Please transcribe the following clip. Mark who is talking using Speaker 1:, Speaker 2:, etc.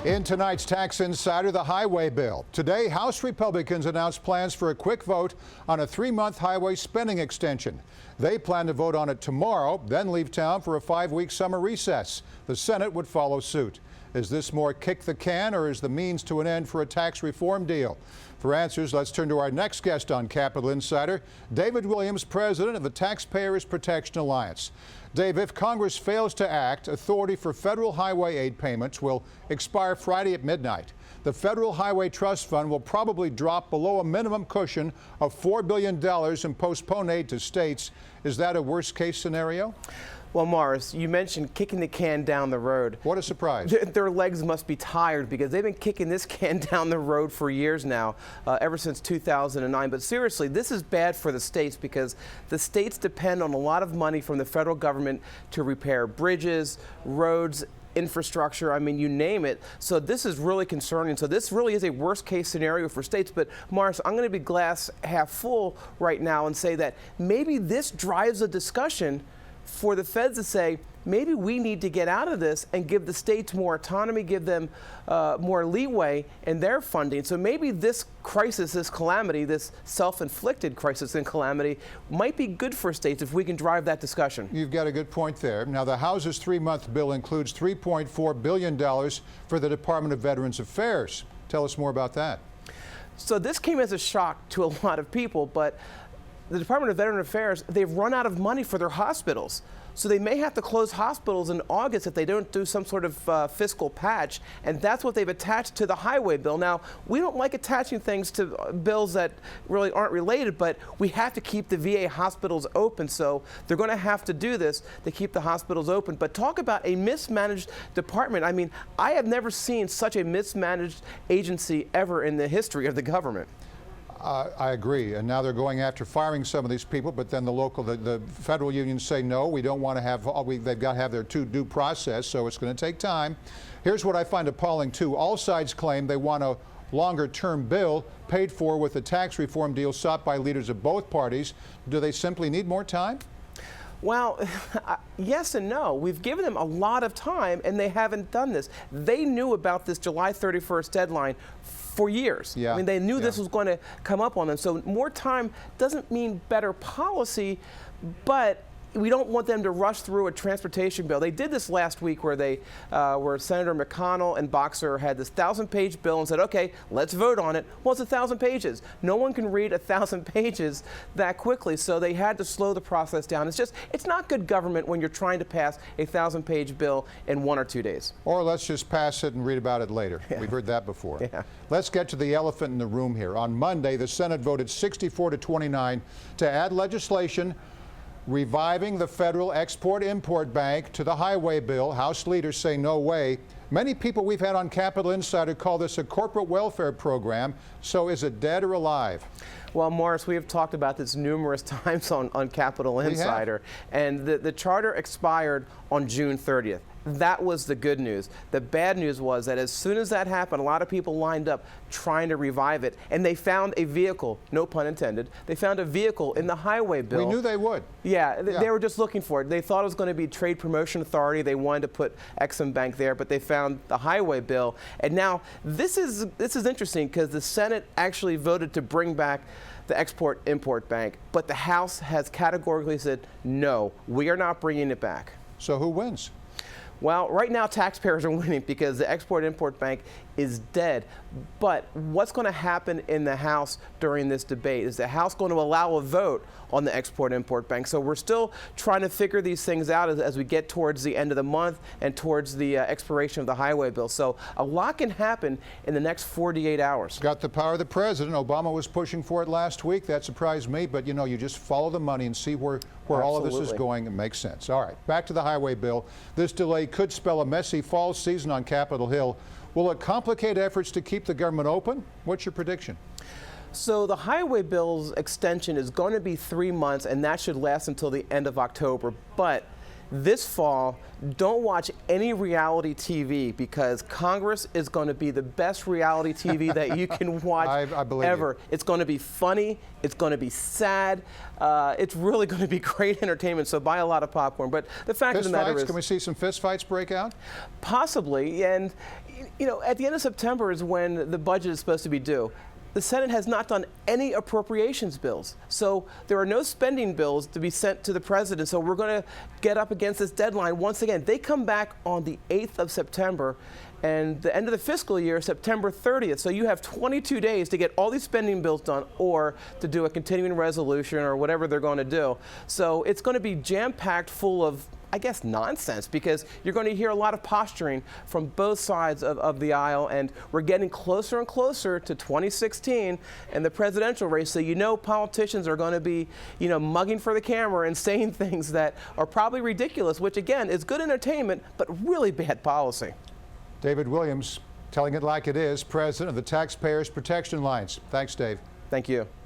Speaker 1: In tonight's Tax Insider, the highway bill. Today, House Republicans announced plans for a quick vote on a 3-month highway spending extension. They plan to vote on it tomorrow, then leave town for a 5-week summer recess. The Senate would follow suit. Is this more kick the can, or is the means to an end for a tax reform deal? For answers, let's turn to our next guest on Capitol Insider, David Williams, president of the Taxpayers Protection Alliance. Dave, if Congress fails to act, authority for federal highway aid payments will expire Friday at midnight. The Federal Highway Trust Fund will probably drop below a minimum cushion of $4 billion and postpone aid to states. Is that a worst-case scenario?
Speaker 2: Well, Morris, you mentioned kicking the can down the road.
Speaker 1: What a surprise.
Speaker 2: Their legs must be tired because they've been kicking this can down the road for years now, ever since 2009. But seriously, this is bad for the states because the states depend on a lot of money from the federal government to repair bridges, roads, infrastructure, I mean, you name it. So this is really concerning. So this really is a worst case scenario for states. But Morris, I'm going to be glass half full right now and say that maybe this drives a discussion for the feds to say, maybe we need to get out of this and give the states more autonomy, give them more leeway in their funding. So maybe this crisis, this calamity, this self-inflicted crisis and calamity might be good for states if we can drive that discussion.
Speaker 1: You've got a good point there. Now, the House's 3-month bill includes $3.4 billion for the Department of Veterans Affairs. Tell us more about that.
Speaker 2: So this came as a shock to a lot of people, but the Department of Veterans Affairs, they've run out of money for their hospitals. So they may have to close hospitals in August if they don't do some sort of fiscal patch, and that's what they've attached to the highway bill. Now, we don't like attaching things to bills that really aren't related, but we have to keep the VA hospitals open, so they're going to have to do this to keep the hospitals open. But talk about a mismanaged department. I mean, I have never seen such a mismanaged agency ever in the history of the government.
Speaker 1: I agree, and now they're going after firing some of these people, but then the federal unions say no, we don't want to have, they've got to have their due process, so it's going to take time. Here's what I find appalling too. All sides claim they want a longer-term bill paid for with a tax reform deal sought by leaders of both parties. Do they simply need more time?
Speaker 2: Well, yes and no. We've given them a lot of time, and they haven't done this. They knew about this July 31st deadline for years.
Speaker 1: Yeah.
Speaker 2: I mean, they knew this was going to come up on them. So more time doesn't mean better policy, but we don't want them to rush through a transportation bill. They did this last week where where Senator McConnell and Boxer had this 1,000-page bill and said, okay, let's vote on it. Well, it's 1,000 pages. No one can read 1,000 pages that quickly, so they had to slow the process down. It's not good government when you're trying to pass a 1,000-page bill in 1 or 2 days.
Speaker 1: Or let's just pass it and read about it later. Yeah. We've heard that before. Yeah. Let's get to the elephant in the room here. On Monday, the Senate voted 64-29 to add legislation reviving the federal Export-Import Bank to the highway bill. House leaders say no way. Many people we've had on Capitol Insider call this a corporate welfare program. So is it dead or alive?
Speaker 2: Well, Morris, we have talked about this numerous times on Capitol Insider, and the charter expired on June 30th. That was the good news. The bad news was that as soon as that happened, a lot of people lined up trying to revive it, and they found a vehicle, no pun intended, they found a vehicle in the highway bill.
Speaker 1: We knew they would.
Speaker 2: Yeah, they were just looking for it. They thought it was going to be Trade Promotion Authority. They wanted to put Exim Bank there, but they found the highway bill. And now this is interesting because the Senate actually voted to bring back the Export-Import Bank, but the House has categorically said, no, we are not bringing it back.
Speaker 1: So who wins?
Speaker 2: Well, right now taxpayers are winning because the Export-Import Bank is dead. But what's going to happen in the House during this debate? Is the House going to allow a vote on the Export-Import Bank? So we're still trying to figure these things out as we get towards the end of the month and towards the expiration of the highway bill. So a lot can happen in the next 48 hours.
Speaker 1: Got the power of the president. Obama was pushing for it last week. That surprised me. But, you know, you just follow the money and see where all of this is going. It makes sense. All right, back to the highway bill. This delay could spell a messy fall season on Capitol Hill. Will it complicate efforts to keep the government open? What's your prediction?
Speaker 2: So the highway bill's extension is going to be 3 months, and that should last until the end of October. But this fall, don't watch any reality TV because Congress is going to be the best reality TV that you can watch
Speaker 1: I believe
Speaker 2: ever.
Speaker 1: you.
Speaker 2: It's going to be funny. It's going to be sad. It's really going to be great entertainment, so buy a lot of popcorn. But the fact of the matter is...
Speaker 1: Can we see some fist fights break out?
Speaker 2: Possibly. And, you know, at the end of September is when the budget is supposed to be due. The Senate has not done any appropriations bills. So there are no spending bills to be sent to the president. So we're going to get up against this deadline once again. They come back on the 8th of September and the end of the fiscal year, September 30th. So you have 22 days to get all these spending bills done or to do a continuing resolution or whatever they're going to do. So it's going to be jam-packed full of, I guess, nonsense, because you're going to hear a lot of posturing from both sides of the aisle, and we're getting closer and closer to 2016 and the presidential race, so you know politicians are going to be, you know, mugging for the camera and saying things that are probably ridiculous, which again is good entertainment, but really bad policy.
Speaker 1: David Williams, telling it like it is, president of the Taxpayers Protection Alliance. Thanks, Dave.
Speaker 2: Thank you.